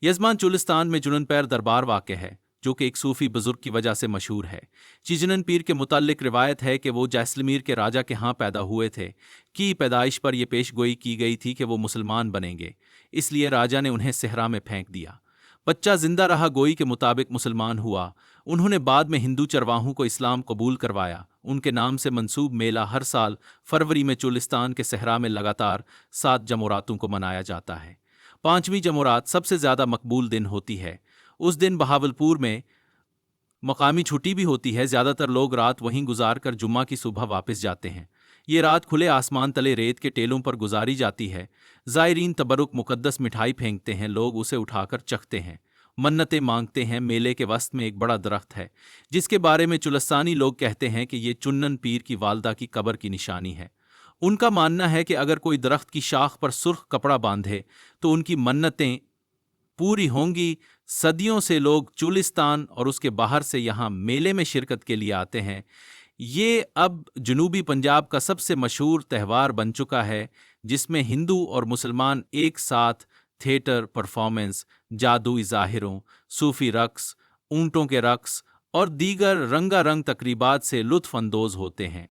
यजमान चुलिस्तान में जुनन पैर दरबार वाक़ है, जो कि एक सूफी बुजुर्ग की वजह से मशहूर है। चिजनन पीर के मुताल्लिक रिवायत है कि वो जैसलमेर के राजा के यहाँ पैदा हुए थे, की पैदाइश पर यह पेशगोई की गई थी कि वो मुसलमान बनेंगे, इसलिए राजा ने उन्हें सहरा में फेंक दिया। बच्चा जिंदा रहा, गोई के मुताबिक मुसलमान हुआ। उन्होंने बाद में हिंदू चरवाहों को इस्लाम कबूल करवाया। उनके नाम से मंसूब मेला हर साल फरवरी में चुलिस्तान के सहरा में लगातार 7 जमुरातों को मनाया जाता है। 5वीं जमुरात सबसे ज़्यादा मकबूल दिन होती है। उस दिन बहावलपुर में मकामी छुट्टी भी होती है। ज़्यादातर लोग रात वहीं गुजार कर जुम्मा की सुबह वापस जाते हैं। ये रात खुले आसमान तले रेत के टेलों पर गुजारी जाती है। ज़ायरीन तबरुक मुकद्दस मिठाई फेंकते हैं, लोग उसे उठाकर चखते हैं, मन्नतें मांगते हैं। मेले के वस्त में एक बड़ा दरख्त है जिसके बारे में चुलस्तानी लोग कहते हैं कि ये चुन्नन पीर की वालदा की कब्र की निशानी है। उनका मानना है कि अगर कोई दरख्त की शाख पर सुर्ख कपड़ा बांधे तो उनकी मन्नतें पूरी होंगी। सदियों से लोग चुलिस्तान और उसके बाहर से यहाँ मेले में शिरकत के लिए आते हैं। ये अब जनूबी पंजाब का सबसे मशहूर त्यौहार बन चुका है, जिसमें हिंदू और मुसलमान एक साथ थिएटर परफॉर्मेंस, जादुई ज़ाहिरों, सूफी रक्स, ऊँटों के रक्स और दीगर रंगारंग तकरीबात से लुत्फ़ अंदोज़ होते हैं।